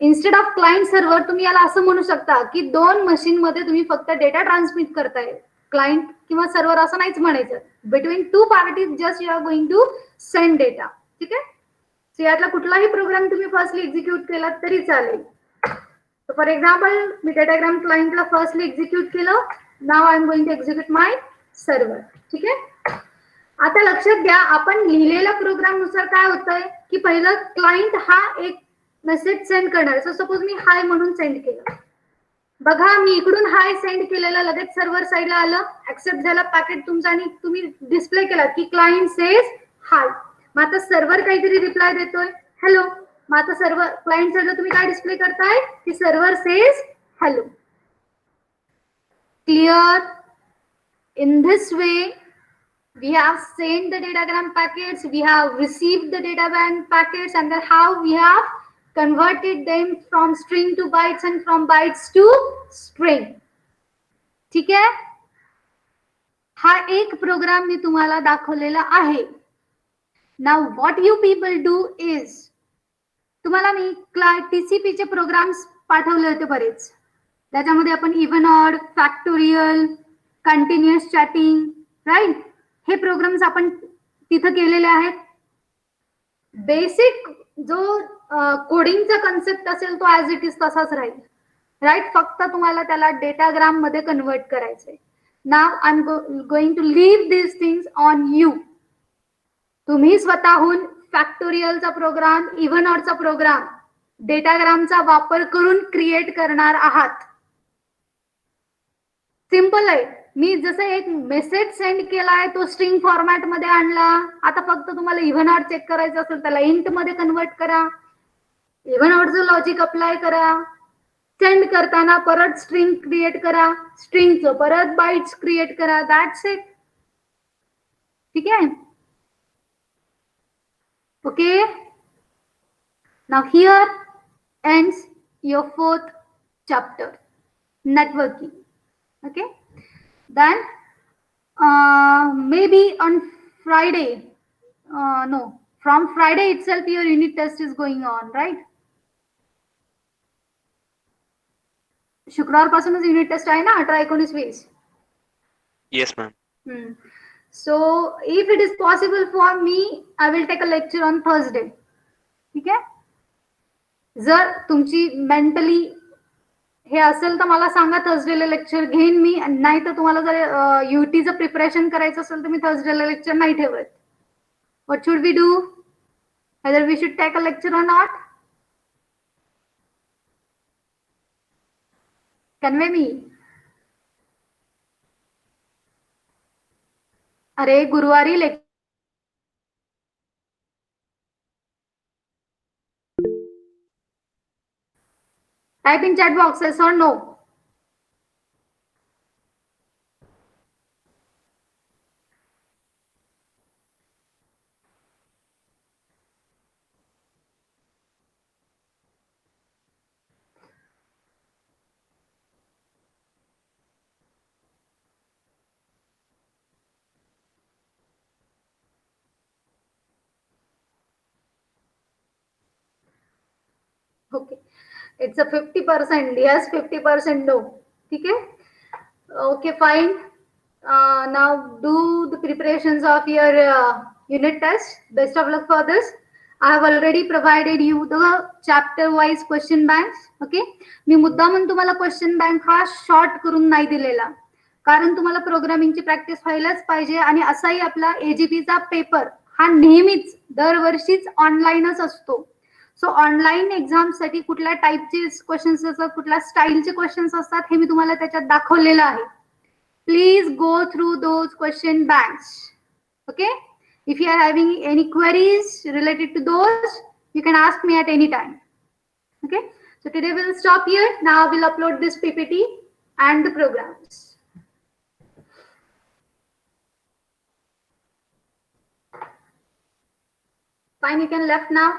Speaker 1: इन्स्टेड ऑफ क्लायंट सर्व्हर तुम्ही याला असं म्हणू शकता की दोन मशीन मध्ये तुम्ही फक्त डेटा ट्रान्समिट करताय. क्लायंट किंवा सर्व्हर असं नाहीच म्हणायचं. Between two parties just you are going to send data. ठीक आहे, सो यातला कुठलाही प्रोग्राम तुम्ही फर्स्टली एक्झिक्यूट केला तरी चालेल. फॉर एक्झाम्पल मी डेटाग्राम क्लायंटला फर्स्टली एक्झिक्यूट केलं. Now I am going to execute my server. ठीक आहे, आता लक्षात घ्या, आपण लिहिलेल्या प्रोग्राम नुसार काय होतंय की पहिलं क्लायंट हा एक मेसेज सेंड करणार. सो सपोज मी हाय म्हणून सेंड केलं. बघा, मी इकडून हाय सेंड केलेलं लगेच सर्व्हर साईडला आलं, ऍक्सेप्ट झालं पॅकेट तुमचा आणि तुम्ही डिस्प्ले केला की क्लायंट सेज हाय. मग आता सर्व्हर काहीतरी रिप्लाय देतोय हॅलो. मग आता सर्व्हर क्लायंट साईडला तुम्ही काय डिस्प्ले करताय की server says hello. Clear? In this way, we have sent the datagram packets, we have received the datagram packets, and then how we have converted them from string to bytes and from bytes to string. ठीक आहे, हा एक programme मी तुम्हाला दाखवलेला आहे. Now what you people do is, तुम्हाला मी TCP चे programmes पाठवले होते बरेच. त्याच्यामध्ये आपण even odd, factorial, continuous chatting, right, हे प्रोग्राम्स आपण तिथं केलेले आहेत. बेसिक जो कोडिंगचा कन्सेप्ट असेल तो ऍज इट इज तसाच राहील. राईट, फक्त तुम्हाला त्याला डेटाग्राम मध्ये कन्वर्ट करायचंय. Now I am going to leave this things on you. तुम्ही स्वतःहून फॅक्टोरियलचा प्रोग्राम, इव्हन ऑडचा प्रोग्राम डेटाग्रामचा वापर करून क्रिएट करणार आहात. सिंपल आहे. मी जसं एक मेसेज सेंड केलाय तो स्ट्रिंग फॉर्मॅट मध्ये आणला. आता फक्त तुम्हाला इव्हन ऑड चेक करायचं असेल त्याला इंट मध्ये कन्वर्ट करा, इव्हन ऑडचं लॉजिक अप्लाय करा, सेंड करताना परत स्ट्रिंग क्रिएट करा, स्ट्रिंगचं परत बाइट्स क्रिएट करा. That's it. ठीक आहे, okay. Now here ends your fourth chapter, networking. Okay, then maybe on Friday, no, from Friday itself your unit test is going on, right? शुक्रवार पासूनच unit test आहे ना, 18-19-20.
Speaker 2: Yes, ma'am.
Speaker 1: So if it is possible for me, I will take a lecture on Thursday. ठीक आहे, जर तुमची mentally हे असेल तर मला सांगा, थर्सडेला लेक्चर घेईन मी. नाही तर तुम्हाला जर युटीचं प्रिपरेशन करायचं असेल तर मी थर्सडेला लेक्चर नाही ठेवत. What should we do, whether we should take a lecture or not? Convey me. अरे गुरुवारी lecture type in chat box yes or no. It's a 50% yes, 50% no. Okay. Okay, fine. Now do the preparations of your unit test. Best of luck for this. I have already provided you the chapter wise question banks. Okay. मी मुद्दामून तुम्हाला question bank हा short करून नाही दिलेला, कारण तुम्हाला प्रोग्रामिंगची practice व्हायलाच पाहिजे. आणि असाही आपला एजीपीचा पेपर हा नेहमीच दरवर्षीच ऑनलाईनच असतो. सो ऑनलाईन एक्झामसाठी कुठल्या टाईपचे क्वेश्चन्स असतात, कुठल्या स्टाईलचे क्वेश्चन्स असतात हे मी तुम्हाला त्याच्यात दाखवलेलं आहे. Please go through those question banks. Okay. If you are having any queries related to those, you can ask me at any time. Okay. So today we'll stop here. Now we'll upload this PPT and the programs. Fine, you can left now.